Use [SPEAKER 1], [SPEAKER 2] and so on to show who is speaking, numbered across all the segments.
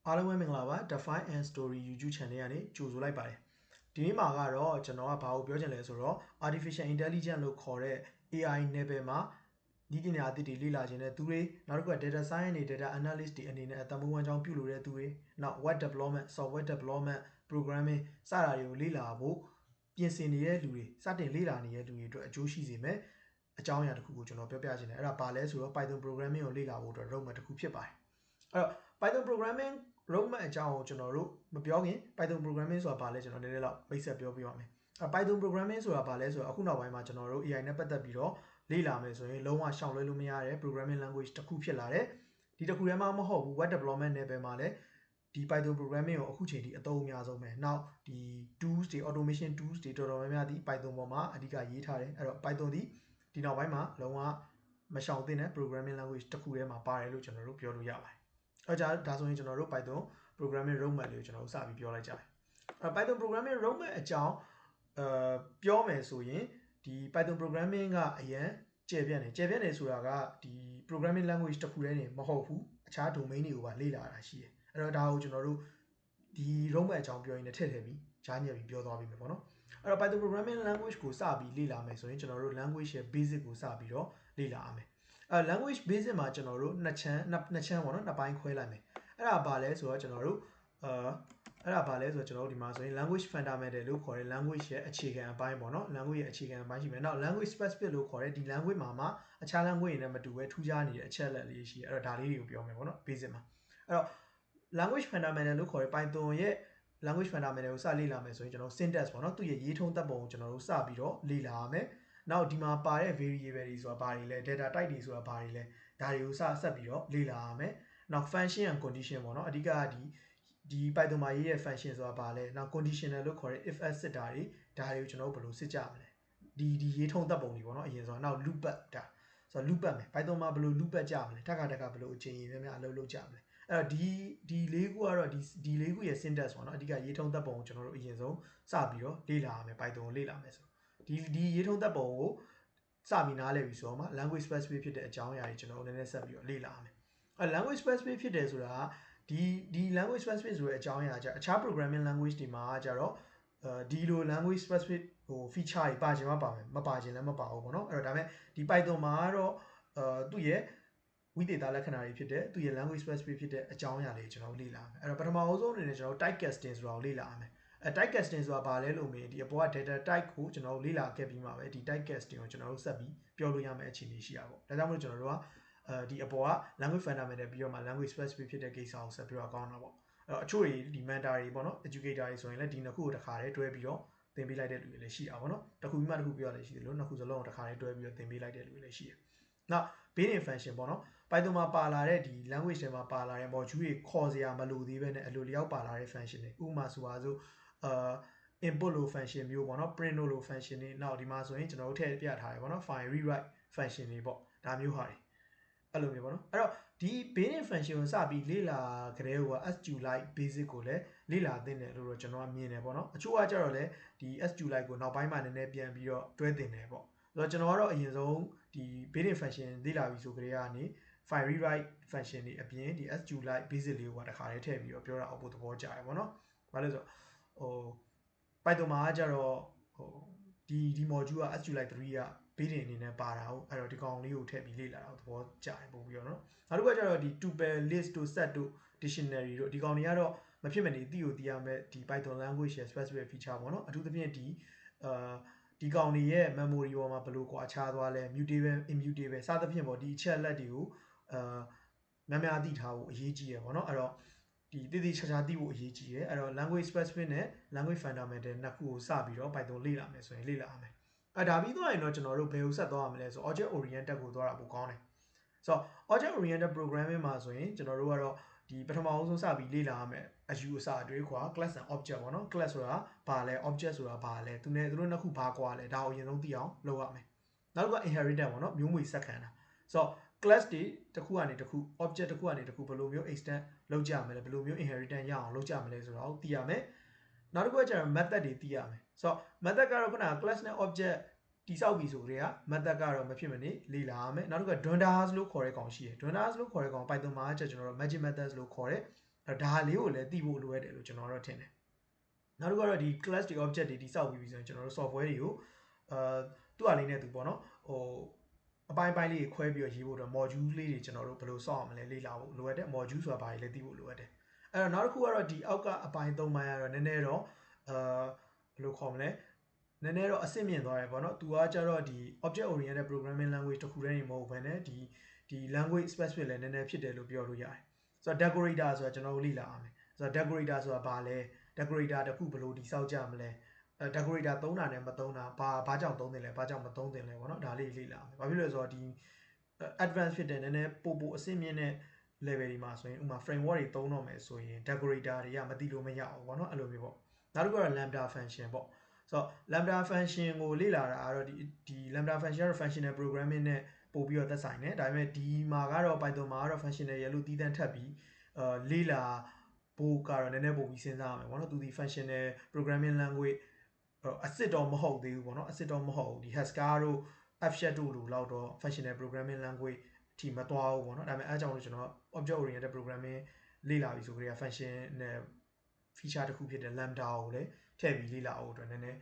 [SPEAKER 1] အားလုံးပဲမင်္ဂလာပါ Define and Story YouTube channel ကနေကြိုဆိုလိုက်ပါတယ်ဒီနေ့မှာကတော့ကျွန်တော်ကဘာကိုပြောချင်လဲဆိုတော့ Artificial Intelligence လို့ခေါ်တဲ့ AI နယ်ပယ်မှာဒီပညာအသစ်တွေလေ့လာခြင်းတဲ့သူတွေနောက်တစ်ခုက Data Science တွေ Data Analyst တွေအနေနဲ့အတမွေးဝမ်းကြောင်းပြုလုပ်တဲ့သူတွေနောက် Web Development Software Development Programming စတာတွေကိုလေ့လာဖို့ပြင်ဆင်နေတဲ့လူတွေစတင်လေ့လာနေတဲ့လူတွေအတွက်အကျိုးရှိစေမယ်အကြောင်းအရာတစ်ခုကိုကျွန်တော်ပြောပြချင်တယ်အဲ့ဒါဘာလဲဆိုတော့ Python Programming ကိုလေ့လာဖို့အတွက် roadmap တစ်ခုဖြစ်ပါတယ်အဲ့တော့ Python Programming roadmap အကြောင်းကိုကျွန်တော်တို့မပြောခင် Python Programming ဆိုတာဘာလဲကျွန်တော်နည်းနည်းလောက်မိတ်ဆက်ပြောပြပါမယ်Python Programming ဆိုတာဘာလဲဆိုတော့အခုနောက်ပိုင်းမှာကျွန်တော်တို့ AI နဲ့ပတ်သက်ပြီးတော့လေ့လာမယ်ဆိုရင်လုံးဝရှောင်လွှဲလို့မရတဲ့ programming language တစ်ခုဖြစ်လာတယ်ဒီတစ်ခုတည်းမှမဟုတ်ဘူး web development နယ်ပယ်မှာလည်းဒီ Python programming ကိုအခုချိန်ထိအသုံးအများဆုံးပဲနောက်ဒီ tools တွေ automation tools တွေတော်တော်များများဒီ Python ပေါ်မှာအဓိကရေးထားတယ်အဲ့တော့ Python ဒီနောက်ပိုင်းမှာလုံးဝမရှောင်သင့်တဲ့ programming language တစ်ခုတည်းမှာပါတယ်လို့ကျွန်တော်တို့ပြောလို့ရပါတယ်အဲ့ဒါဆိုရင်ကျွန်တော်တို့ Python programming roadmap လေးကိုကျွန်တော်တို့စပြီးပြောလိုက်ကြတယ်Python programming roadmap အကြောင်းပြောမယ်ဆိုရင်ဒီ Python programming ကအရင်ကျယ်ပြန့်တယ်ဆိုတာကဒီ programming language တစ်ခုတည်းနေမဟုတ်ဘူးအခြား domain တွေကိုပါလေ့လာတာရှိတယ်အဲ့တော့ဒါကိုကျွန်တော်တို့ဒီ roadmap အကြောင်းပြောရင်းနဲ့ထည့်ပြီးကြားညက်ပြီးပြောသွားပြီပေါ့နော်အဲ့တော့ Python programming language ကိုစပြီးလေ့လာမယ်ဆိုရင်ကျွန်တော်တို့ language ရဲ့ basic ကိုစပြီးတော့လေ့လာရမယ်language basic မှာကျွန်တော်တို့နှစ်ချမ်းပေါ့နော်နှစ်ပိုင်းခွဲလိုက်မယ်အဲ့ဒါဘာလဲဆိုတော့ကျွန်တော်တို့အဲ့ဒါဘာလဲဆိုတော့ကျွန်တော်တို့ဒီမှာဆိုရင် language fundamental လို့ခေါ်တဲ့ language ရဲ့အခြေခံအပိုင်းပေါ့နော် language ရဲ့အခြေခံအပိုင်းရှိမယ်နောက် language specific လို့ခေါ်တဲ့ဒီ language မှာအခြား language တွေနဲ့မတူဘဲထူးခြားနေတဲ့အချက်အလက်လေးရှိတယ်အဲ့တော့ဒါလေးတွေကိုပြောမယ်ပေါ့နော် basic မှာအဲ့တော့ language fundamental လို့ခေါ်တဲ့ Python ရဲ့ language fundamental ကိုစလေ့လာမယ်ဆိုရင်ကျွန်တော် syntax ပေါ့နော်သူ့ရဲ့ရေးထုံးသက်ပုံကိုကျွန်တော်တို့စပြီးတော့လေ့လာရမယ်နောက်ဒီမှာပါတဲ့ variable တွေဆိုတာဘာတွေလဲ data type တွေဆိုတာဘာတွေလဲဒါတွေကိုဆက်ပြီးတော့လေ့လာရမယ်နောက် function and condition ပေါ့နော်အဓိကဒီ Python မှာရေးတဲ့ function ဆိုတာဘာလဲနောက် conditional လို့ခေါ်တဲ့ if else စစ်တာတွေဒါတွေကိုကျွန်တော်တို့ဘယ်လိုစစ်ကြမလဲဒီရေးထုံးသက်ပုံတွေပေါ့နော်အရင်ဆိုတာနောက် loop back ဒါဆိုတော့ loop back မယ် Python မှာဘယ်လို loop back ကြမလဲတခါဘယ်လိုအချိန်ကြီးများအလုပ်လုပ်ကြမလဲအဲ့တော့ဒီလေးခုကတော့ဒီလေးခုရဲ့ syntax ပေါ့နော်အဓိကရေးထုံးသက်ပုံကိုကျွန်တော်တို့အရင်ဆုံးစပြီးတော့လေ့လာရမယ် Python ကိုလေ့လာမယ်ဆိုဒီရေးထုံးသက်ပုံကိုစပြီးနားလည်ပြီဆိုတော့မှ language specific ဖြစ်တဲ့အကြောင်းအရာတွေကျွန်တော်တို့နည်းနည်းဆက်ပြီးတော့လေ့လာရမယ်အဲ့ language specific ဖြစ်တယ်ဆိုတာကဒီ language specific ဆိုတဲ့အကြောင်းအရာကအခြား programming language တွေမှာကျတော့ဒီလို language specific ဟို feature တွေပါခြင်းမပါမယ်မပါခြင်းလည်းမပါဘူးပေါ့နော်အဲ့တော့ဒါပေမဲ့ဒီ Python မှာကတော့သူ့ရဲ့ဝိသေသလက္ခဏာတွေဖြစ်တဲ့သူ့ရဲ့ language specific ဖြစ်တဲ့အကြောင်းအရာလေးကျွန်တော်လေ့လာမယ်အဲ့တော့ပထမအဆုံးအနေနဲ့ကျွန်တော် type casting ဆိုတာကိုလေ့လာရမယ်type casting ဆိုတာဘာလဲလို့မေးဒီအပေါ်က data type ကိုကျွန်တော်လေ့လာခဲ့ပြီးမှပဲဒီ type casting ကိုကျွန်တော်တို့ဆက်ပြီးပြောလို့ရမယ့်အခြေအနေရှိတာပေါ့ဒါကြောင့်မို့ကျွန်တော်တို့ကဒီအပေါ်က language fundamental ပြီးတော့မှ language specific ဖြစ်တဲ့ကိစ္စကိုဆက်ပြီးတော့ကောင်းတာပေါ့အဲ့တော့အချို့တွေဒီ mentor တွေပေါ့နော် educator တွေဆိုရင်လည်းဒီနှစ်ခုကိုတစ်ခါတည်းတွဲပြီးတော့သင်ပေးလိုက်တဲ့လူတွေလည်းရှိတာပေါ့နော်တစ်ခုပြီးမှတစ်ခုပြောရလည်းရှိတယ်လို့နှစ်ခုစလုံးကိုတစ်ခါတည်းတွဲပြီးတော့သင်ပေးလိုက်တဲ့လူတွေလည်းရှိတယ်နောက် built-in function ပေါ့နော် Python မှာပါလာတဲ့ဒီ language တွေမှာပါလာတဲ့ module တွေခေါ်စရာမလိုသေးပဲနဲ့အလိုလျောက်ပါလာတဲ့ function တွေဥပမာဆိုပါစို့input လို့ function မျိုးပေါ့နော် print လို့ function တွေနောက်ဒီမှာဆိုရင်ကျွန်တော်တို့ထည့်ပြထားတယ်ပေါ့နော် file rewrite function တွေပေါ့ဒါမျိုးဟာတွေအဲ့လိုမျိုးပေါ့နော်အဲ့တော့ဒီ built-in function ကိုစပြီးလေ့လာကြတဲ့ဟို SQLite basic ကိုလည်းလေ့လာသင့်တယ်လို့တော့ကျွန်တော်ကမြင်တယ်ပေါ့နော်အချို့ကကြတော့လည်းဒီ SQLite ကိုနောက်ပိုင်းမှာနည်းနည်းပြန်ပြီးတော့တွဲသင်တယ်ပေါ့ဆိုတော့ကျွန်တော်ကတော့အရင်ဆုံးဒီ built-in function လေ့လာပြီးဆိုကြတဲ့ကနေ file rewrite function တွေအပြင်ဒီ SQLite basic လေးကိုတခါလေးထည့်ပြီးတော့ပြောတာအဖို့သဘောကျတယ်ပေါ့နော်ဘာလို့ဆိုဟို Python မှာကြတော့ဟိုဒီ module က SQLite 3က built-in အနေနဲ့ပါတာဟုတ်အဲ့တော့ဒီကောင်လေးကိုထည့်ပြီးလေ့လာတာသဘောကျတယ်ပို့ပြီးတော့နော်နောက်တစ်ခုကကြတော့ဒီ tuple list တို့ set တို့ dictionary တို့ဒီကောင်တွေကတော့မဖြစ်မနေသိကိုသိရမယ်ဒီ Python language ရဲ့ specific feature ပေါ့နော်အထူးသဖြင့်ဒီကောင်တွေရဲ့ memory ပေါ်မှာဘယ်လိုကွာခြားသွားလဲ mutable immutable စသဖြင့်ပေါ့ဒီအချက်လက်တွေကိုများသိထားဖို့အရေးကြီးရယ်ပေါ့နော်အဲ့တော့ဒီတည်ခြားသိဖို့အရေးကြီးတယ်အဲ့တော့ language specific နဲ့ language fundamental နှစ်ခုကိုစပြီးတော့ Python လေ့လာမယ်ဆိုရင်လေ့လာရမယ်ဒါပြီးသွားရင်တော့ကျွန်တော်တို့ဘယ်ကိုဆက်သွားရမလဲဆို object oriented ကိုသွားတာပိုကောင်းတယ်ဆိုတော့ object oriented programming မှာဆိုရင်ကျွန်တော်တို့ကတော့ဒီပထမအဆုံးစပြီးလေ့လာရမယ်အယူအဆအတွေးခွာ class and object ပေါ့နော် class ဆိုတာဘာလဲ object ဆိုတာဘာလဲသူတို့နှစ်ခုဘာကွာလဲဒါကိုအရင်ဆုံးသိအောင်လုပ်ရမယ်နောက်တစ်ခုက inheritance ပေါ့နော်မျိုးမွေဆက်ခံတာဆိုတော့ class တွေတစ်ခုကနေတစ်ခု object တစ်ခုကနေတစ်ခုဘယ်လိုမျိုး extend လုပ်ကြမလဲဘယ်လိုမျိုး inheritance ရအောင်လုပ်ကြမလဲဆိုတော့သိရမယ်နောက်တစ်ခုကကျတော့ method တွေသိရမယ်ဆိုတော့ method ကတော့ခုနက class နဲ့ object တိဆောက်ပြီဆိုကြတဲ့က method ကတော့မဖြစ်မနေလေ့လာရမယ်နောက်တစ်ခုက dwinders လို့ခေါ်တဲ့ကောင်ရှိတယ် dwinders လို့ခေါ်တဲ့ကောင် Python မှာကျွန်တော်တို့ magic methods လို့ခေါ်တဲ့ ဒါလေးကိုလည်းသိဖို့လိုရတယ်လို့ကျွန်တော်တို့ထင်တယ်နောက်တစ်ခုကတော့ဒီ class တွေ object တွေတိစောက်ပြီးဆိုရင်ကျွန်တော်တို့ software တွေကိုသူ့အလေးနဲ့သူပေါ့နော်အပိုင်းပိုင်းလေးခွဲပြီးရေးဖို့တော့ module လေးတွေကျွန်တော်တို့ဘယ်လိုစောက်အောင်လဲလေ့လာဖို့လိုအပ်တယ် module ဆိုတာဘာတွေလဲသိဖို့လိုအပ်တယ်အဲ့တော့နောက်တစ်ခုကတော့ဒီအောက်ကအပိုင်း၃ပိုင်းကတော့နည်းနည်းတော့ဘယ်လိုခေါ်မလဲနည်းနည်းတော့အဆင့်မြင့်သွားတယ်ပေါ့နော်သူကကြတော့ဒီ object oriented programming language တစ်ခုတည်းနေမဟုတ်ဘဲနဲ့ဒီ language specific လည်းနည်းနည်းဖြစ်တယ်လို့ပြောလို့ရတယ်ဆိုတော့ decorator ဆိုတာကျွန်တော်တို့လေ့လာအောင်မယ်ဆိုတော့ decorator ဆိုတာဘာလဲ decorator တစ်ခုဘယ်လိုတိစောက်ကြမလဲdecorator သုံးတာနဲ့မသုံးတာဘာကြောင့်သုံးတယ်လဲဘာကြောင့်မသုံးတယ်လဲပေါ့နော်ဒါလေးလေ့လာအောင်ဘာဖြစ်လို့လဲဆိုတော့ဒီ advanced ဖြစ်တဲ့နည်းနည်းပိုအဆင့်မြင့်တဲ့ level တွေမှာဆိုရင်ဥမာ framework တွေသုံးတော့မယ်ဆိုရင် decorator တွေကမသိလို့မရဘူးပေါ့နော်အဲ့လိုမျိုးပေါ့နောက်တစ်ခုကတော့ lambda function ပေါ့ဆိုတော့ lambda function ကိုလေ့လာတာကတော့ဒီ lambda function ကတော့ functional programming နဲ့ပို့ပြီးတော့သက်ဆိုင်တယ်ဒါပေမဲ့ဒီမှာကတော့ Python မှာကတော့ functional ရဲ့လို့တည်တံ့ထပ်ပြီးလေ့လာဖို့ကတော့နည်းနည်းပို့ပြီးစဉ်းစားရမယ်ပေါ့နော်သူဒီ functional programming language အစစ်တော့မဟုတ်သေးဘူးပေါ့နော်အစစ်တော့မဟုတ်ဘူးဒီ Haskell တို့ F# တို့လိုလောက်တော့ functional programming language အထိမသွားဘူးပေါ့နော်ဒါပေမဲ့အဲအကြောင်းလို့ကျွန်တော် object oriented programming လေ့လာပြီးဆိုကြတဲ့ functional feature တစ်ခုဖြစ်တဲ့ lambda ကိုလည်းထည့်ပြီးလေ့လာအောင်အတွက်နည်းနည်း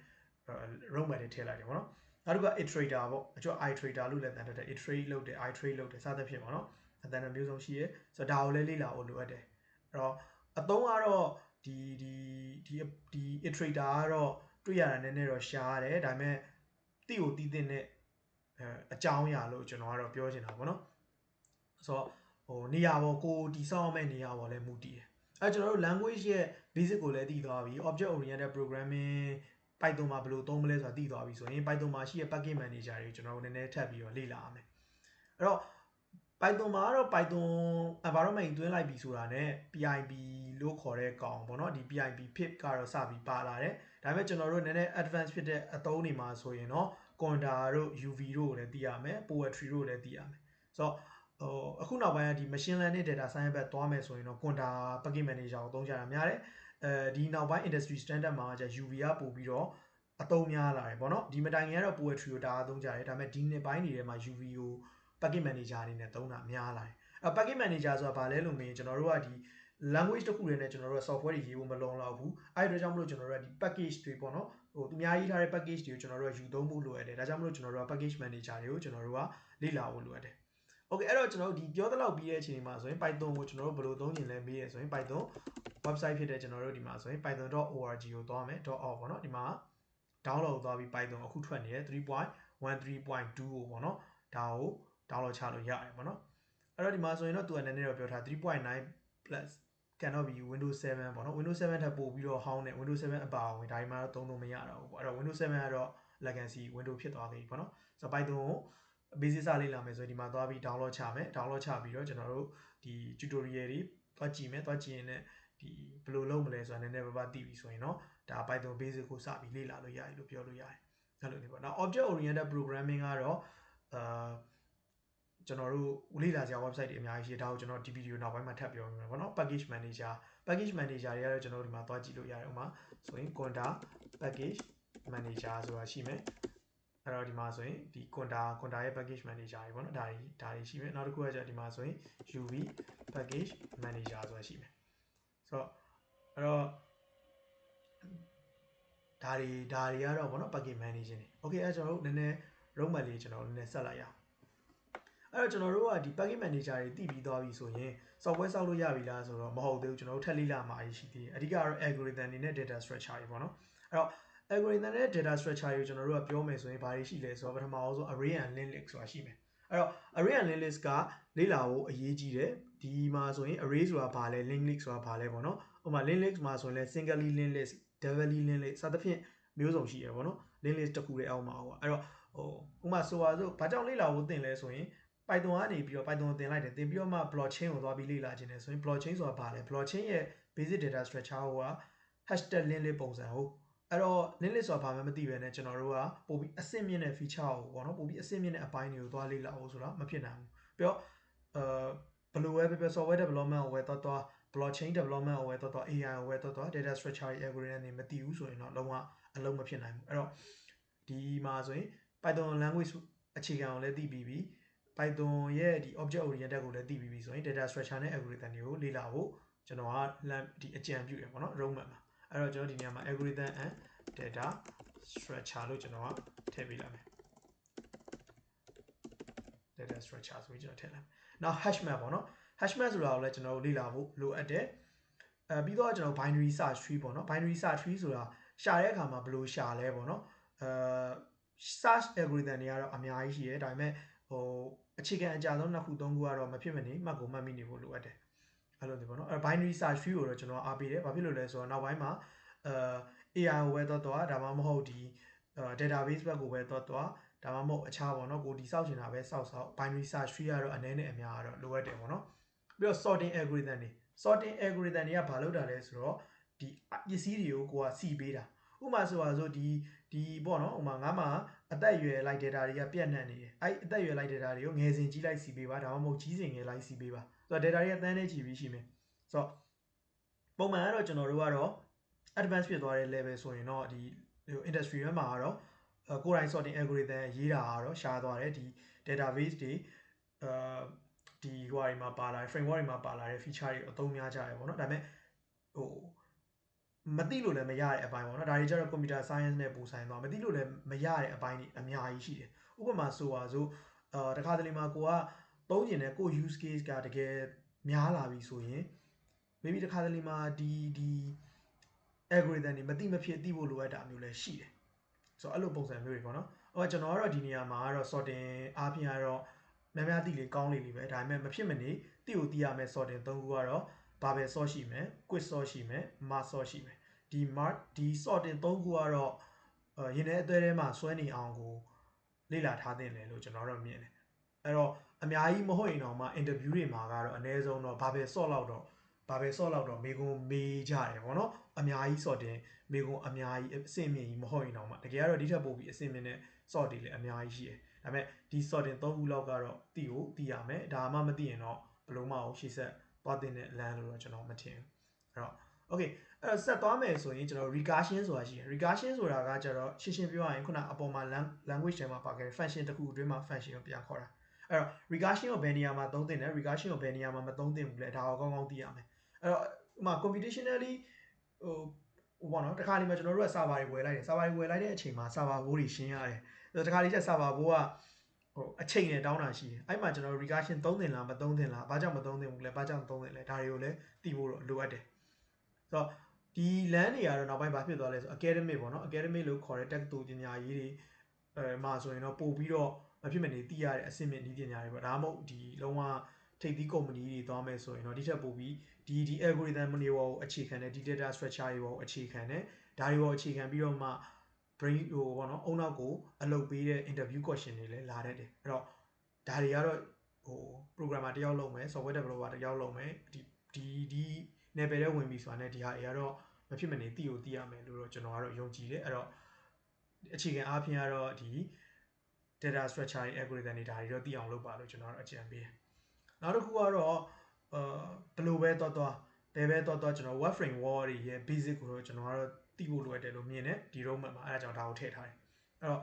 [SPEAKER 1] roadmap တွေထည့်လိုက်တယ်ပေါ့နော်နောက်တစ်ခုက iterator ပေါ့အကျော် iterator လို့လည်းတန်တတ်တယ် iterate လုပ်တယ် iterate လုပ်တယ်စသဖြင့်ပေါ့နော်အတန်မျိုးစုံရှိရဲဆိုတော့ဒါကိုလည်းလေ့လာဖို့လိုအပ်တယ်အဲ့တော့အသုံးကတော့ဒီ iterator ကတော့တွေ့ရတာနည်းနည်းတော့ရှားရတယ်ဒါပေမဲ့တိကိုတီးတဲ့အကြောင်းအရာလို့ကျွန်တော်ကတော့ပြောချင်တာပေါ့နော်ဆိုတော့နေရာပေါ်ကိုတိဆောက်ရမယ့်နေရာပေါ်လည်းမူတည်တယ်အဲကျွန်တော်တို့ language ရဲ့ basic ကိုလည်းသိသွားပြီ object oriented programming Python မှာဘယ်လိုသုံးမလဲဆိုတာသိသွားပြီဆိုရင် Python မှာရှိတဲ့ package manager တွေကိုကျွန်တော်တို့နည်းနည်းထပ်ပြီးတော့လေ့လာရမယ်အဲ့တော့ Python မှာကတော့ Python environment တွင်းလိုက်ပြီဆိုတာနဲ့ PIP လို့ခေါ်တဲ့ကောင်ပေါ့နော်ဒီ PIP pip ကတော့စပြီးပါလာတယ်ဒါပေမဲ့ကျွန်တော်တို့နည်းနည်း advanced ဖြစ်တဲ့အသုံးတွေမှာဆိုရင်တော့ conda တို့ UV တို့ကိုလည်းသိရမယ် poetry တို့လည်းသိရမယ်ဆိုတော့အခုနောက်ပိုင်းကဒီ machine learning data science ဘက်သွားမယ်ဆိုရင်တော့ conda package manager ကိုသုံးကြတာများတယ်ဒီနောက်ပိုင်း industry standard မှာကျ UV ကပို့ပြီးတော့အသုံးများလာတယ်ပေါ့နော်ဒီမတိုင်ခင်ကတော့ poetry ကိုဒါအသုံးကြတယ်ဒါပေမဲ့ဒီနှစ်ပိုင်းတွေထဲမှာ UV ကို package manager အနေနဲ့သုံးတာများလာတယ်package manager ဆိုတာဘာလဲလို့မေးရင်ကျွန်တော်တို့ကဒီ language တစ်ခုတည်းနဲ့ကျွန်တော်တို့က software တွေရေးဖို့မလုံလောက်ဘူးအဲ့ဒီတော့ကြောင့်မလို့ကျွန်တော်တို့ကဒီ package တွေပေါ့နော်သူများရေးထားတဲ့ package တွေကိုကျွန်တော်တို့ကယူသုံးဖို့လိုအပ်တယ်ဒါကြောင့်မလို့ကျွန်တော်တို့က package manager တွေကိုကျွန်တော်တို့ကလေ့လာဖို့လိုအပ်တယ် Okay အဲ့တော့ကျွန်တော်တို့ဒီပြောသလောက်ပြီးတဲ့အချိန်မှာဆိုရင် Python ကိုကျွန်တော်တို့ဘယ်လိုသုံးချင်လဲမေးရဆိုရင် Python website ဖြစ်တဲ့ကျွန်တော်တို့ဒီမှာဆိုရင် python.org ကိုသွားမယ် .org ပေါ့နော်ဒီမှာ download သွားပြီး Python အခုထွက်နေတယ် 3.13.2 ကိုပေါ့နော်ဒါကို download ချလို့ရတယ်ပေါ့နော်အဲ့တော့ဒီမှာဆိုရင်တော့သူကနည်းနည်းတော့ပြောထား 3.9 plus cannot be Windows 7ပေါ့နော် Windows 7ထပ်ပို့ပြီးတော့ဟောင်းတယ် Windows 7အပါအဝင်ဒါမှတော့သုံးလို့မရတော့ဘူးပေါ့အဲ့တော့ Windows 7ကတော့ legacy Windows ဖြစ်သွားပြီပေါ့နော်ဆိုတော့ Python ကို basic စလေ့လာမယ်ဆိုရင်ဒီမှာသွားပြီး download ချမယ် download ချပြီးတော့ကျွန်တော်တို့ဒီ tutorial တွေသွားကြည့်မယ်သွားကြည့်ရင်လည်းဒီဘယ်လိုလုပ်မလဲဆိုတာနည်းနည်းပါးပါးသိပြီဆိုရင်တော့ဒါ Python basic ကိုစပြီးလေ့လာလို့ရတယ်လို့ပြောလို့ရတယ်အဲ့လိုနေပေါ့နော် object oriented programming ကတော့ကျွန်တော်တို့လေ့လာစရာ website တွေအများကြီးရှိတယ်ဒါကိုကျွန်တော်ဒီဗီဒီယိုနောက်ပိုင်းမှာထပ်ပြောပြမယ်ပေါ့နော် package manager တွေကတော့ကျွန်တော်တို့ဒီမှာသွားကြည့်လို့ရတယ်ဥမာဆိုရင် conda package manager ဆိုတာရှိမယ်အဲ့တော့ဒီမှာဆိုရင်ဒီ conda ရဲ့ package manager တွေပေါ့နော်ဒါတွေရှိမယ်နောက်တစ်ခုကကျဒီမှာဆိုရင် uv package manager ဆိုတာရှိမယ်ဆိုတော့အဲ့တော့ဒါတွေကတော့ပေါ့နော် package manager တွေ okay အဲ့ကျွန်တော်တို့နည်းနည်း roadmap လေးကျွန်တော်တို့နည်းနည်းဆက်လိုက်ရအောင်အဲ့တော့ကျွန်တော်တို့ကဒီ package manager တွေတည်ပြီးသွားပြီဆိုရင် software ဆောက်လို့ရပြီလားဆိုတော့မဟုတ်သေးဘူးကျွန်တော်တို့ထပ်လေ့လာမှာရှိသေးတယ်အဓိကတော့ algorithm တွေနဲ့ data structure တွေပေါ့နော်အဲ့တော့ algorithm နဲ့ data structure တွေကိုကျွန်တော်တို့ကပြောမယ်ဆိုရင်ဘာတွေရှိလဲဆိုတော့ပထမအောင်ဆုံး array and linked list ဆိုတာရှိမယ်အဲ့တော့ array and linked list ကလေ့လာဖို့အရေးကြီးတယ်ဒီမှာဆိုရင် array ဆိုတာဘာလဲ linked list ဆိုတာဘာလဲပေါ့နော်ဥပမာ linked list မှာဆိုရင်လည်း singly linked list doubly linked list စသဖြင့်မျိုးစုံရှိရပေါ့နော် linked list တစ်ခုတည်းအောက်မှာပေါ့အဲ့တော့ဥပမာဆိုပါစို့ဘာကြောင့်လေ့လာဖို့သင်လဲဆိုရင် Python ကနေပြီးတော့ Python ကိုသင်လိုက်တယ်သင်ပြီးတော့မှ blockchain ကိုသွားပြီးလေ့လာခြင်းနဲ့ဆိုရင် blockchain ဆိုတာဘာလဲ blockchain ရဲ့ basic data structure က hashtag link list ပုံစံဟုတ်အဲ့တော့ link list ဆိုတာဘာမှမသိဘဲနဲ့ကျွန်တော်တို့ကပို့ပြီးအဆင့်မြင့်တဲ့ feature ကိုပေါ့နော်ပို့ပြီးအဆင့်မြင့်တဲ့အပိုင်းတွေကိုသွားလေ့လာဖို့ဆိုတာမဖြစ်နိုင်ဘူးပြီးတော့ဘယ်လိုပဲပြော software development ကိုပဲသွား blockchain development ကိုပဲသွား AI ကိုပဲသွား data structure ရဲ့ algorithm တွေမသိဘူးဆိုရင်တော့လုံးဝအလုံးမဖြစ်နိုင်ဘူးအဲ့တော့ဒီမှာဆိုရင် Python language အခြေခံကိုလည်းသိပြီးပြီPython ရဲ့ဒီ object oriented ကိုလည်းသိပြီးပြီဆိုရင် data structure နဲ့ algorithm တွေကိုလေ့လာဖို့ ကျွန်တော်ကဒီအကြံပြုတယ်ပေါ့နော် roadmap မှာအဲ့တော့ကျွန်တော်ဒီနေရာမှာ algorithm and data structure လို့ကျွန်တော်ကထည့်ပေးလိုက်မယ် data structure ဆိုပြီးကျွန်တော်ထည့်လိုက်မယ်နောက် hash map ပေါ့နော် hash map ဆိုတာကိုလည်းကျွန်တော်တို့လေ့လာဖို့လိုအပ်တယ်ပြီးတော့ကျွန်တော် binary search tree ပေါ့နော် binary search tree ဆိုတာရှာတဲ့အခါမှာဘယ်လိုရှာလဲပေါ့နော်search algorithm တွေကတော့အများကြီးရှိတယ်ဒါပေမဲ့အခြေခံအကြဆုံး2ခု3ခုကတော့မဖြစ်မနေမှတ်ကိုမှတ်မိနေဖို့လိုအပ်တယ်အဲ့လိုမျိုးပေါ့နော်အဲ့ binary search tree ကိုတော့ကျွန်တော်အားပေးတယ်ဘာဖြစ်လို့လဲဆိုတော့နောက်ပိုင်းမှာAI ကိုပဲတော့ဒါမှမဟုတ်ဒီ database ဘက်ကိုပဲတော့ဒါမှမဟုတ်အခြားပေါ့နော်ကိုဒီစောက်ချင်တာပဲစောက် binary search tree ကတော့အနည်းနဲ့အများကတော့လိုအပ်တယ်ပေါ့နော်ပြီးတော့ sorting algorithm တွေ sorting algorithm တွေကဘာလုပ်တာလဲဆိုတော့ဒီပစ္စည်းတွေကိုကိုကစီပေးတာဥပမာဆိုပါစို့ဒီပေါ့နော်ဥပမာငါမှအသက်အရွယ်လိုက် data တွေကပြန့်နှံ့နေတယ်အဲ့အသက်အရွယ်လိုက် data တွေကိုငယ်စဉ်ကြီးလိုက်စီပေးပါဒါမှမဟုတ်ကြီးစဉ်ငယ်လိုက်စီပေးပါဆိုတော့ data တွေကတန်းနေကြည့်ပြီးရှိမယ်ဆိုတော့ပုံမှန်ကတော့ကျွန်တော်တို့ကတော့ advanced ဖြစ်သွားတဲ့ level ဆိုရင်တော့ဒီ industry မှာကတော့ကိုယ်တိုင် sorting algorithm ရေးတာကတော့ရှားသွားတယ်ဒီ database တွေဒီဟိုအရာမှာပါလာတဲ့ framework တွေမှာပါလာတဲ့ feature တွေအသုံးများကြရပေါ့နော်ဒါပေမဲ့မသိလို့လည်းမရတဲ့အပိုင်းပေါ့နော်ဒါတွေကျတော့ computer science နဲ့ပိုဆိုင်သွားမသိလို့လည်းမရတဲ့အပိုင်းတွေအများကြီးရှိတယ်ဥပမာဆိုပါစို့တခါတလေမှာကိုကသုံးကျင်တဲ့ကို use case ကတကယ်များလာပြီဆိုရင် maybe တခါတလေမှာဒီ algorithm တွေမသိမဖြစ်သိဖို့လိုအပ်တာမျိုးလည်းရှိတယ်ဆိုတော့အဲ့လိုပုံစံမျိုးတွေပေါ့နော်ကျွန်တော်ကတော့ဒီနေရာမှာကတော့ sorting အားဖြင့်ကတော့များများသိလေကောင်းလေပဲဒါပေမဲ့မဖြစ်မနေသိကိုသိရမယ် sorting 3ခုကတော့ Babel sort ရှိမယ် quiz sort ရှိမယ် math sort ရှိမယ်ဒီ sorting 3ခုကတော့ရင်းနှီးအသွဲထဲမှာဆွဲနေအောင်ကိုလေ့လာထားသင့်တယ်လို့ကျွန်တော်တို့မြင်တယ်အဲ့တော့အများကြီးမဟုတ်ရင်တော့မှ interview တွေမှာကတော့အနည်းဆုံးတော့ Babel sort လောက်တော့မေကွန်မေးကြတယ်ပေါ့နော်အများကြီး sorting မေကွန်အများကြီးအဆင့်မြင့်ကြီးမဟုတ်ရင်တော့မှတကယ်ကတော့ဒီထက်ပိုပြီးအဆင့်မြင့်တဲ့ sort တွေလည်းအများကြီးရှိတယ်ဒါပေမဲ့ဒီ sorting 3ခုလောက်ကတော့သိရမယ်ဒါမှမသိရင်တော့ဘယ်လိုမှရှေ့ဆက်သွားတဲ့လမ်းလို့တော့ကျွန်တော်မထင်ဘူးအဲ့တော့ okay အဲ့တော့ဆက်သွားမယ်ဆိုရင်ကျွန်တော် recursion ဆိုတာရှိတယ် recursion ဆိုတာကကျတော့ရှင်းရှင်းပြောရရင်ခုနအပေါ်မှာ language ထဲမှာပါခဲ့တဲ့ function တစ်ခုအတွင်းမှာ function ကိုပြန်ခေါ်တာအဲ့တော့ recursion ကိုဘယ်နေရာမှာသုံးသင့်လဲ recursion ကိုဘယ်နေရာမှာမသုံးသင့်ဘူးလဲဒါကိုကောင်းကောင်းသိရမယ်အဲ့တော့ဥပမာ computationally ဘောနော်တခါလေမှာကျွန်တော်တို့က server တွေဝယ်လိုက်တယ် server တွေဝယ်လိုက်တဲ့အချိန်မှာ server ဘိုးတွေရှင်းရတယ်တခါလေကျ server ဘိုးကအချိန်နဲ့တောင်းတာရှိတယ်အဲ့မှာကျွန်တော် recursion သုံးသင့်လားမသုံးသင့်လားဘာကြောင့်မသုံးသင့်ဘူးလဲဘာကြောင့်သုံးသင့်လဲဒါတွေကိုလည်းသိဖို့တော့လိုအပ်တယ်ဆိုတော့ဒီ LAN တွေကတော့နောက်ပိုင်းဘာဖြစ်သွားလဲဆို academic ပေါ့နော် academic လို့ခေါ်တဲ့တက္ကသိုလ်ပညာရေးတွေမှာဆိုရင်တော့ပို့ပြီးတော့မဖြစ်မနေသိရတဲ့အဆင့်မြင့်နည်းပညာတွေပေါ့ဒါမှမဟုတ်ဒီလုံးဝထိပ်သီးကုမ္ပဏီတွေသွားမယ်ဆိုရင်တော့ဒီထက်ပိုပြီးဒီ algorithm တွေပေါ်အခြေခံတဲ့ဒီ data structure တွေပေါ်အခြေခံတဲ့ဒါတွေပေါ်အခြေခံပြီးတော့မှ brain ပေါ့နော်အုံနောက်ကိုအလုပ်ပေးတဲ့ interview question တွေလည်းလာတတ်တယ်အဲ့တော့ဒါတွေကတော့programmer တယောက်လုပ်မယ် software developer တယောက်လုပ်မယ်ဒီ level ထဲဝင်ပြီဆိုတာနဲ့ဒီဟာတွေကတော့မဖြစ်မနေသိရမယ်လို့တော့ကျွန်တော်ကတော့ယုံကြည်တယ်အဲ့တော့အခြေခံအားဖြင့်ကတော့ဒီ data structure တွေ algorithm တွေဒါတွေတော့သိအောင်လုပ်ပါလို့ကျွန်တော်တို့အကြံပေးတယ်နောက်တစ်ခုကတော့ဘယ်လိုပဲသွားဘယ်ပဲသွားကျွန်တော် web framework တွေရဲ့ basic ကိုတော့ကျွန်တော်ကတော့သိဖို့လိုအပ်တယ်လို့မြင်တယ်ဒီ roadmap မှာအဲဒါကြောင့်ဒါကိုထည့်ထားတယ်အဲ့တော့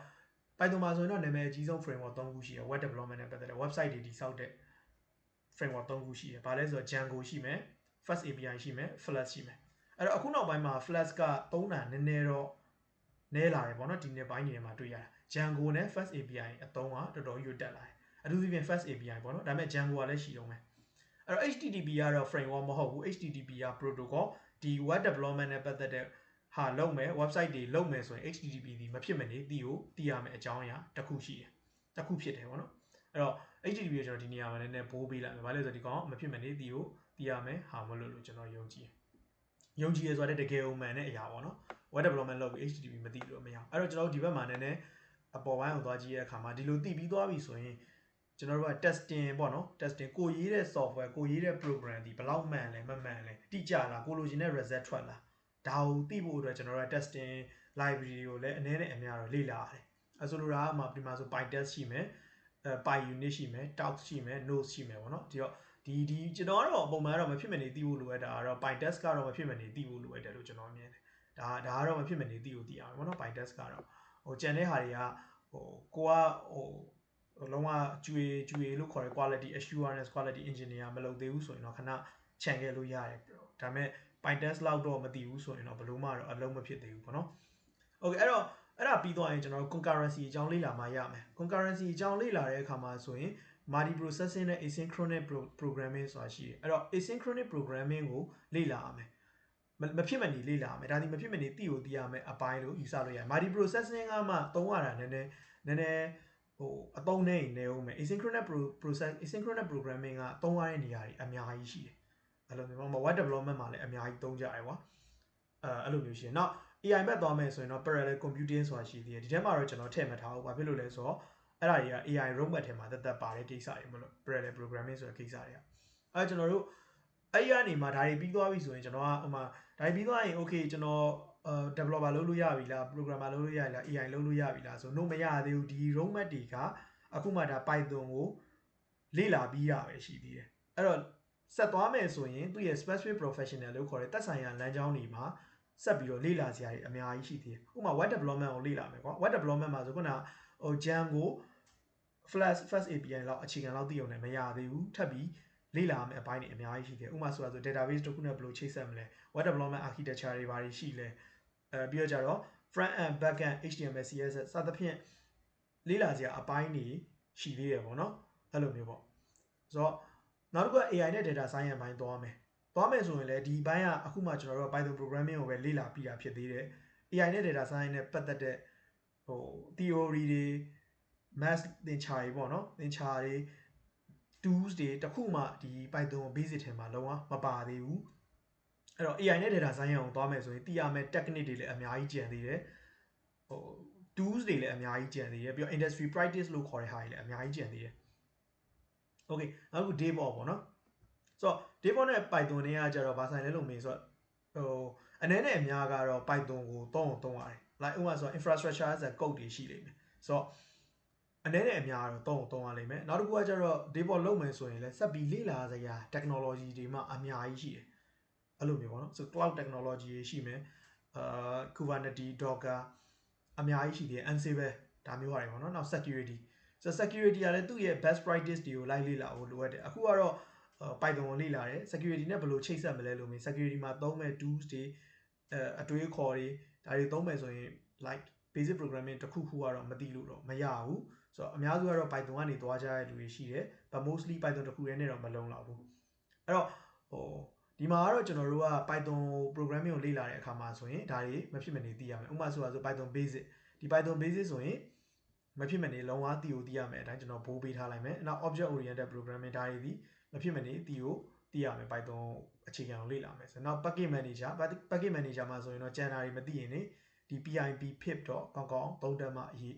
[SPEAKER 1] Python မှာဆိုရင်တော့နာမည်အကြီးဆုံး framework 3ခုရှိတယ် web development နဲ့ပတ်သက်တဲ့ website တွေတည်ဆောက်တဲ့ framework 3ခုရှိတယ်ဘာလဲဆိုတော့ Django ရှိမယ် Fast API ရှိမယ် Flask ရှိမယ်အဲ့တော့အခုနောက်ပိုင်းမှာ Flask ကသုံးတာနည်းနည်းတော့နည်းလာတယ်ပေါ့နော်ဒီနေ့ပိုင်းတွေမှာတွေ့ရတာ Django နဲ့ Fast API အသုံးကတော်တော်ကြီးတက်လာတယ်အထူးသဖြင့် Fast API ပေါ့နော်ဒါပေမဲ့ Django ကလည်းရှိတော့မယ်အဲ့တော့ HTTP ကတော့ framework မဟုတ်ဘူး HTTP က protocol ဒီ web development နဲ့ပတ်သက်တဲ့ဟာလုပ်မယ် website တွေလုပ်မယ်ဆိုရင် HTTP ဒီမဖြစ်မနေသိရမယ်အကြောင်းအရာတစ်ခုရှိတယ်တစ်ခုဖြစ်တယ်ပေါ့နော်အဲ့တော့ HTTP ကိုကျွန်တော်ဒီနေရာမှာလည်းဘိုးပေးလိုက်မယ်ဘာလဲဆိုတော့ဒီကောင်မဖြစ်မနေသိရမယ်ဟာမလို့ကျွန်တော်ယုံကြည်ရဆိုတဲ့တကယ်မှန်တဲ့အရာပေါ့နော် web development လုပ်ပြီး HTTP မသိလို့မရအောင်အဲ့တော့ကျွန်တော်ဒီဘက်မှာနည်းနည်းအပေါ်ပိုင်းကိုသွားကြည့်ရတဲ့အခါမှာဒီလိုသိပြီးသွားပြီဆိုရင်ကျွန်တော်တို့က testing ပေါ့နော် testing ကိုရေးတဲ့ software ကိုရေးတဲ့ program ဒီဘယ်လောက်မှန်လဲမမှန်လဲတိကျလားကိုလိုချင်တဲ့ result ထွက်လားဒါကိုသိဖို့အတွက်ကျွန်တော်တို့က testing library ကိုလည်းအနည်းနဲ့အများတော့လေ့လာရတယ်အဲဆိုလိုတာကမှဒီမှာဆို PyTest ရှိမယ်PyUnit ရှိမယ် Talk ရှိမယ် Node ရှိမယ်ပေါ့နော်ဒီတော့ဒီကျွန်တော်ကတော့ပုံမှန်တော့မဖြစ်မနေသိဖို့လိုအပ်တာကတော့ PyTest ကတော့မဖြစ်မနေသိဖို့လိုအပ်တယ်လို့ကျွန်တော်မြင်တယ်ဒါကတော့မဖြစ်မနေသိအောင်ပေါ့နော် PyTest ကတော့ကြံတဲ့ဟာတွေကကိုကလုံးဝကျွေလို့ခေါ်တဲ့ quality assurance quality engineer မလုပ်သေးဘူးဆိုရင်တော့ခဏခြံခဲ့လို့ရတယ် ဒါပေမဲ့ PyTest လောက်တော့မသိဘူးဆိုရင်တော့ဘယ်လိုမှတော့အလုံးမဖြစ်သေးဘူးပေါ့နော် Okay အဲ့တော့အဲ့ဒါပြီးသွားရင်ကျွန်တော်တို့ concurrency အကြောင်းလေ့လာမှရမယ် concurrency အကြောင်းလေ့လာတဲ့အခါမှာဆိုရင် multiprocessing နဲ့ asynchronous programming ဆိုတာရှိတယ်အဲ့တော့ asynchronous programming ကိုလေ့လာရမယ်မဖြစ်မနေလေ့လာရမယ်ဒါဒီမဖြစ်မနေသိကိုသိရမယ်အပိုင်းလို့ယူဆလို့ရတယ် multiprocessing ကမှသုံးရတာနည်းနည်းဟိုအသုံးနဲ့နေဦးမယ် asynchronous programming ကသုံးရတဲ့နေရာတွေအများကြီးရှိတယ်အဲ့လိုမျိုး web development မှာလည်းအများကြီးသုံးကြတယ်ကွာအဲ့လိုမျိုးရှိတယ်နောက် AI ဘက်သွားမယ်ဆိုရင်တော့ parallel computing ဆိုတာရှိသေးတယ်ဒီထဲမှာတော့ကျွန်တော်ထည့်မထားဘူးဘာဖြစ်လို့လဲဆိုတော့အဲ့ဒါတွေက AI roadmap ထဲမှာတက်ပါတဲ့ကိစ္စတွေမလို့ parallel programming ဆိုတဲ့ကိစ္စတွေကအဲ့ကျွန်တော်တို့အဲ့ဒီကနေမှဒါတွေပြီးသွားပြီဆိုရင်ကျွန်တော်ကဟိုမှာဒါတွေပြီးသွားရင် okay ကျွန်တော်developer လုပ်လို့ရပြီလား programmer လုပ်လို့ရပြီလား AI လုပ်လို့ရပြီလားဆိုတော့မရသေးဘူးဒီ roadmap တွေကအခုမှဒါ Python ကိုလေ့လာပြီးရပဲရှိသေးတယ်အဲ့တော့ဆက်သွားမယ်ဆိုရင်သူ့ရဲ့ specific professional လို့ခေါ်တဲ့သက်ဆိုင်ရာလမ်းကြောင်းတွေမှာဆက်ပြီးတော့လေ့လာစရာတွေအများကြီးရှိသေးတယ်ဥပမာ web development ကိုလေ့လာမယ်ကွာ web development မှာဆိုခုနဟို Django Flash API လောက်အခြေခံလောက်သိအောင်လည်းမရသေးဘူးထပ်ပြီးလေ့လာမယ်အပိုင်းတွေအများကြီးရှိတယ်ဥပမာဆို database တစ်ခုနဲ့ဘယ်လိုချိတ်ဆက်မလဲ web development architecture တွေဘာတွေရှိလဲပြီးတော့ကြတော့ front end back end HTML CSS စသဖြင့်လေ့လာစရာအပိုင်းတွေရှိသေးတယ်ပေါ့နော်အဲ့လိုမျိုးပေါ့ဆိုတော့နောက်တစ်ခုက AI နဲ့ data science ဘိုင်းသွားမယ်ဆိုရင်လည်းဒီဘိုင်းကအခုမှကျွန်တော်တို့ Python programming ကိုပဲလေ့လာပြီးတာဖြစ်သေးတယ် AI နဲ့ data science နဲ့ပတ်သက်တဲ့ဟို theory တွေ math သင်္ချာတွေပေါ့နော်သင်္ချာတွေ tools တွေတခုမှဒီ Python basic ထဲမှာလုံးဝမပါသေးဘူးအဲ့တော့ AI နဲ့ data science ကိုသွားမယ်ဆိုရင်သိရမယ့် technique တွေလည်းအများကြီးကျန်သေးတယ်ဟို tools တွေလည်းအများကြီးကျန်သေးတယ်ပြီးတော့ industry practice လို့ခေါ်တဲ့ဟာတွေလည်းအများကြီးကျန်သေးတယ် okay နောက်တစ်ခု DevOps ပေါ့နော်ဆိုတော့ DevOps နဲ့ Python တွေကကြတော့ဘာဆိုင်လဲလို့မေးဆိုတော့ဟိုအနေနဲ့အများကတော့ Python ကိုသုံးရတယ် like ဥပမာဆို infrastructure as a code တွေရှိလိမ့်မယ်ဆိုတော့အနေနဲ့အများတော့သုံးရလိမ့်မယ်နောက်တစ်ခုကကျတော့ DevOps လုပ်မယ်ဆိုရင်လည်းဆက်ပြီးလေ့လာစရာ technology တွေမှအများကြီးရှိတယ်အဲ့လိုမျိုးပေါ့နော်ဆို cloud technology တွေရှိမယ်Kubernetes Docker အများကြီးရှိသေးတယ် Ansible ဒါမျိုးဟာတွေပေါ့နော်နောက် security ဆို security ကလည်းသူ့ရဲ့ best practice တွေကိုလိုက်လေ့လာဖို့လိုအပ်တယ်အခုကတော့Python ကိုလေ့လာတယ် security နဲ့ဘယ်လိုချိတ်ဆက်မလဲလို့မေး security မှာသုံးမဲ့ tools တွေအတွေးခေါ်တွေဒါတွေသုံးမယ်ဆိုရင် like basic programming တစ်ခုကတော့မသိလို့တော့မရဘူးဆိုတော့အများစုကတော့ Python ကနေသွားကြတဲ့လူတွေရှိတယ် but mostly Python တစ်ခုတည်းနဲ့တော့မလုံလောက်ဘူးအဲ့တော့ဟိုဒီမှာကတော့ကျွန်တော်တို့က Python programming ကိုလေ့လာတဲ့အခါမှာဆိုရင်ဒါတွေမဖြစ်မနေသိရမယ်ဥပမာဆို Python basic ဒီ Python basic ဆိုရင်မဖြစ်မနေလုံးဝသိရမယ်အတိုင်းကျွန်တော်ဘိုးပေးထားလိုက်မယ်နောက် object oriented programming ဒါတွေဒီမဖြစ်မနေသိရမယ် Python အခြေခံကိုလေ့လာမယ်ဆိုတော့ package manager မှာဆိုရင်တော့ကျန်တာတွေမသိရင်ဒီ PIP pip တော့ကောင်းသုံးတက်မှအရေး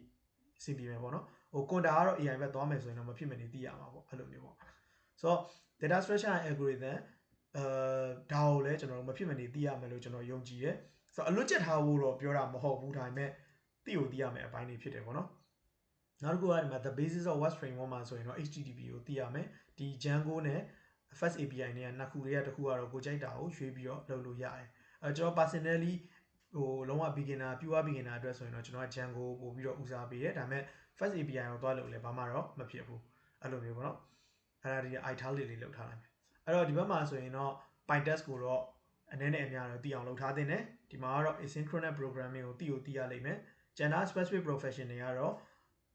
[SPEAKER 1] အဆင်ပြေမယ်ပေါ့နော်ဟို conda ကတော့ AI ဘက်သွားမယ်ဆိုရင်တော့မဖြစ်မနေသိရမှာပေါ့အဲ့လိုမျိုးပေါ့ဆိုတော့ data structure and algorithm ဒါကိုလည်းကျွန်တော်တို့မဖြစ်မနေသိရမယ်လို့ကျွန်တော်ယုံကြည်တယ်ဆိုတော့အလွတ်ချက်ထားဖို့တော့ပြောတာမဟုတ်ဘူးဒါပေမဲ့သိရမယ်အပိုင်းတွေဖြစ်တယ်ပေါ့နော်နောက်တစ်ခုကဒီမှာ the basis of web framework မှာဆိုရင်တော့ HTTP ကိုသိရမယ်ဒီ Django နဲ့ Fast API နဲ့နှစ်ခုတွေကတစ်ခုကတော့ကိုကြိုက်တာကိုရွေးပြီးတော့လုပ်လို့ရတယ်ကျွန်တော် personally ဟိုလုံးဝ beginner pure beginner အတွက်ဆိုရင်တော့ကျွန်တော်က Django ပို့ပြီးတော့ဦးစားပေးတယ်ဒါပေမဲ့ Fast API ကိုသွားလို့လည်းဘာမှတော့မဖြစ်ဘူးအဲ့လိုမျိုးပေါ့နော်အဲ့ဒါဒီ ital လေးလောက်ထားလိုက်မယ်အဲ့တော့ဒီဘက်မှာဆိုရင်တော့ PyTest ကိုတော့အနေနဲ့အများတော့သိအောင်လုပ်ထားသင့်တယ်ဒီမှာကတော့ asynchronous programming ကိုသိရလိမ့်မယ်ကျန်တဲ့ specific profession တွေကတော့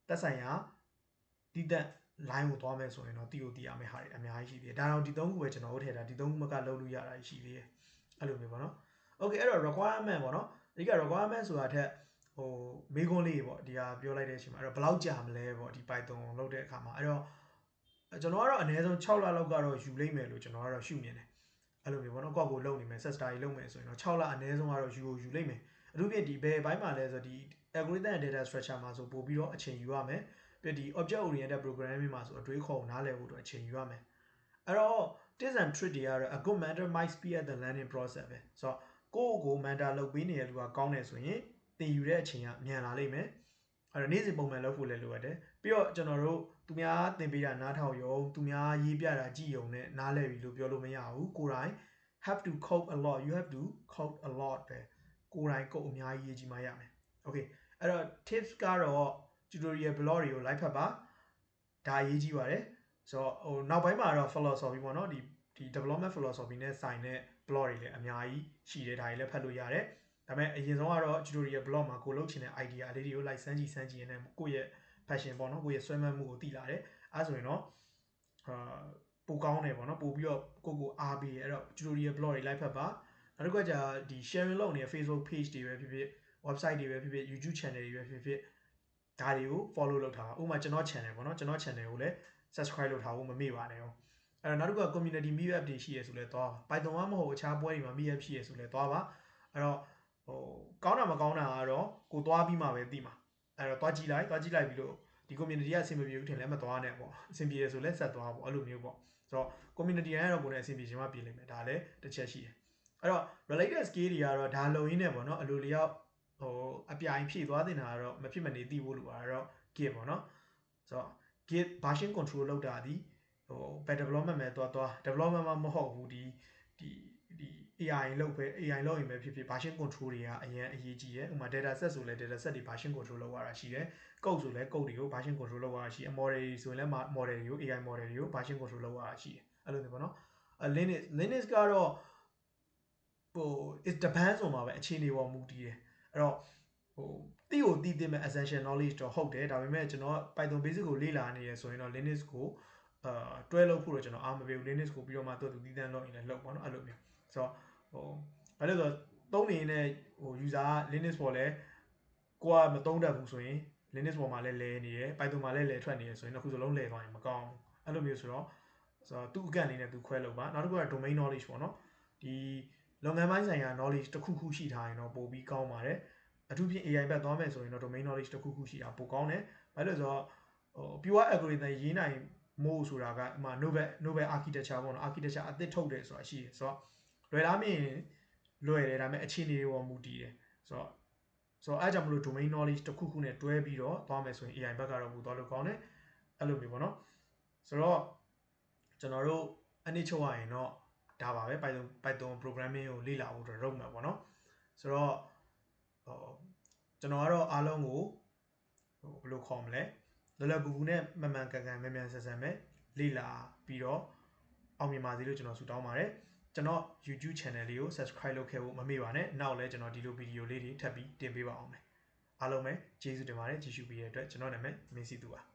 [SPEAKER 1] သက်ဆိုင်ရာတည်တဲ့ line ကိုသွားမယ်ဆိုရင်တော့သိရမယ့်ဟာတွေအများကြီးရှိသေးတယ်ဒါတော့ဒီ3ခုပဲကျွန်တော်တို့ထည့်တာဒီ3ခုမကလုပ်လို့ရတာရှိသေးတယ်အဲ့လိုမျိုးပေါ့နော် okay အဲ့တော့ requirement ပေါ့နော်အဓိက requirement ဆိုတာထက်ဟိုမေးခွန်းလေးပေါ့ဒီဟာပြောလိုက်တဲ့အချိန်မှာအဲ့တော့ဘယ်လောက်ကြာမလဲပေါ့ဒီ Python လုပ်တဲ့အခါမှာအဲ့တော့ကျွန်တော်ကတော့အနည်းဆုံး6လလောက်ကတော့ယူလိမ့်မယ်လို့ကျွန်တော်ကတော့ရှုမြင်တယ်အဲ့လိုမျိုးပေါ့နော်ကိုယ့်ကိုလုပ်နေမယ် set study လုပ်မယ်ဆိုရင်တော့6လအနည်းဆုံးကတော့ယူလိမ့်မယ်အထူးဖြင့်ဒီဘယ်ဘိုင်းမှာလဲဆိုဒီ algorithm and data structure မှာဆိုပို့ပြီးတော့အချိန်ယူရမယ်ပြီးဒီ object oriented programming မှာဆိုအတွေးခေါ်နားလည်ဖို့တော့အချိန်ယူရမယ်အဲ့တော့ tips and trick တွေကတော့ a good mentor might speed at the learning process ပဲဆိုတော့ကို mentor လုပ်ပေးနေတဲ့လူကကောင်းတယ်ဆိုရင်သင်ယူတဲ့အချိန်ကမြန်လာလိမ့်မယ်အဲ့တော့နေ့စဉ်ပုံမှန်လုပ်ဖို့လည်းလိုအပ်တယ်ပြီးတော့ကျွန်တော်တို့သူများသင်ပေးတာနားထောင်ရုံသူများရေးပြတာကြည့်ရုံနဲ့နားလည်ပြီလို့ပြောလို့မရဘူးကိုယ်တိုင် have to code a lot you have to code a lot ပဲကိုယ်တိုင်code အများကြီးရေးကြည့်မှရမယ် okay အဲ့တော့ tips ကတော့ tutorial blog တွေကို like ဖတ်ပါဒါရေးကြည့်ပါတယ်ဆိုတော့ဟိုနောက်ပိုင်းမှာတော့ philosophy ပေါ့နော်ဒီ development philosophy နဲ့ဆိုင်တဲ့ blog တွေလည်းအများကြီးရှိတယ်ဒါတွေလည်းဖတ်လို့ရတယ်ဒါပေမဲ့အရင်ဆုံးကတော့ tutorial blog မှာကိုလုပ်ချင်တဲ့ idea လေးတွေကို like စမ်းကြည့်ရင်းနဲ့ကိုယ့်ရဲ့ passion ပေါ့နော်ကိုယ့်ရဲ့ဆွဲမှတ်မှုကိုသိလာတယ်အဲဆိုရင်တော့ပိုကောင်းတယ်ပေါ့နော်ပို့ပြီးတော့ကိုအားပေးအဲ့တော့ tutorial blog တွေ like ဖတ်ပါနောက်တစ်ခုကကြာဒီ sharing လုပ်နေတဲ့ Facebook page တွေပဲဖြစ်ဖြစ် website တွေပဲဖြစ်ဖြစ် YouTube channel တွေပဲဖြစ်ဖြစ်ဒါတွေကို follow လုပ်ထားပါဥပမာကျွန်တော် channel ပေါ့နော်ကျွန်တော် channel ကိုလည်း subscribe လုပ်ထားဖို့မမေ့ပါနဲ့ဟုတ်အဲ့တော့နောက်တစ်ခုက community meetup တွေရှိရဆိုလဲသွားပါ Python ကမဟုတ်အခြားပွဲတွေမှာ meetup ရှိရဆိုလဲသွားပါအဲ့တော့ကောင်းတာမကောင်းတာကတော့ကိုသွားပြီးမှပဲသိမှာအဲ့တော့သွားကြည့်လိုက်ပြီးလို့ဒီ community ကအဆင်မပြေဘူးထင်လဲမသွားနဲ့ပေါ့အဆင်ပြေရဆိုလဲဆက်သွားပေါ့အဲ့လိုမျိုးပေါ့ဆိုတော့ community တိုင်းကတော့ကိုယ်နဲ့အဆင်ပြေချင်မှပြေလိမ့်မယ်ဒါလည်းတစ်ချက်ရှိတယ်အဲ့တော့ related skill တွေကတော့ဒါလုံရင်းနဲ့ပေါ့နော်အလိုလျောက်အပြိုင်ဖြည့်သွားတင်တာကတော့မဖြစ်မနေသိဖို့လိုတာတော့ Git ပေါ့နော်ဆိုတော့ Git version control လောက်တာဒီback development ပဲသွား development မဟုတ်ဘူးဒီ AI လောက်ပဲ AI လောက်ရင်ပဲဖြစ်ဖြစ် version control တွေကအရင်အရေးကြီးတယ်ဥပမာ data set ဆိုလဲ data set တွေ version control လုပ်ရတာရှိတယ် code ဆိုလဲ code တွေကို version control လုပ်ရတာရှိတယ် model တွေဆိုရင်လည်း model တွေကို AI model တွေကို version control လုပ်ရတာရှိတယ်အဲ့လိုမျိုးပေါ့နော်Linux ကတော့it depends on ပါပဲအခြေအနေပေါ်မူတည်တယ်အဲ့တော့သိတဲ့မဲ့ essential knowledge တော့ဟုတ်တယ်ဒါပေမဲ့ကျွန်တော် Python basic ကိုလေ့လာနေရဆိုရင်တော့ Linux ကိုတွဲလုပ်ဖို့တော့ကျွန်တော်အားမပေးဘူး Linux ကိုပြီးတော့မှသူတည်တံ့လုပ်ရင်လည်းလုပ်ပေါ့နော်အဲ့လိုမျိုးဆိုတော့ဘာလို့လဲဆိုတော့သုံးနေနေuser က Linux ပေါ်လဲကိုကမသုံးတတ်ဘူးဆိုရင် Linux ပေါ်မှာလည်းလဲနေရယ် Python မှာလည်းလဲထွက်နေရယ်ဆိုရင်တော့ခုစလုံးလဲသွားရင်မကောင်းဘူးအဲ့လိုမျိုးဆိုတော့သူ့အကန့်လေးနဲ့သူခွဲလုပ်ပါနောက်တစ်ခုက domain knowledge ပေါ့နော်ဒီလုပ်ငန်းပိုင်းဆိုင်ရာ knowledge တစ်ခုခုရှိထားရင်တော့ပိုပြီးကောင်းပါတယ်အထူးဖြင့် AI ဘက်သွားမယ်ဆိုရင်တော့ domain knowledge တစ်ခုခုရှိတာပိုကောင်းတယ်ဘာလို့လဲဆိုတော့pure algorithm ရေးနိုင်မို့ဆိုတာကNobel architecture ပေါ့နော် architecture အသစ်ထုတ်တယ်ဆိုတာရှိတယ်ဆိုတော့လွယ်လားမင်းလွယ်တယ်ဒါပေမဲ့အခြေအနေတွေပေါ်မူတည်တယ်ဆိုတော့အားကြောင့်မလို့ domain knowledge တစ်ခုခုနဲ့တွဲပြီးတော့သွားမယ်ဆိုရင် AI ဘက်ကတော့ပိုသွားလို့ကောင်းတယ်အဲ့လိုမျိုးပေါ့နော်ဆိုတော့ကျွန်တော်တို့အနည်းချုပ်ရရင်တော့ဒါပါပဲ Python programming ကိုလေ့လာဖို့အတွက် roadmap ပေါ့နော်ဆိုတော့ကျွန်တော်ကတော့အားလုံးကိုဘယ်လိုခေါ်မလဲလောလောကူကူနဲ့မှန်ကန်ကန်မြန်ဆန်ပဲလေ့လာပြီးတော့အောင်မြင်ပါစေလို့ကျွန်တော်ဆုတောင်းပါတယ်ကျွန်တော် YouTube channel လေးကို subscribe လုပ်ခဲ့ဖို့မမေ့ပါနဲ့နောက်လည်းကျွန်တော်ဒီလိုဗီဒီယိုလေးတွေထပ်ပြီးတင်ပေးပါအောင်မယ်အားလုံးပဲကျေးဇူးတင်ပါတယ်ကြည့်ရှုပေးတဲ့အတွက်ကျွန်တော်နာမည်မင်းစီသူပါ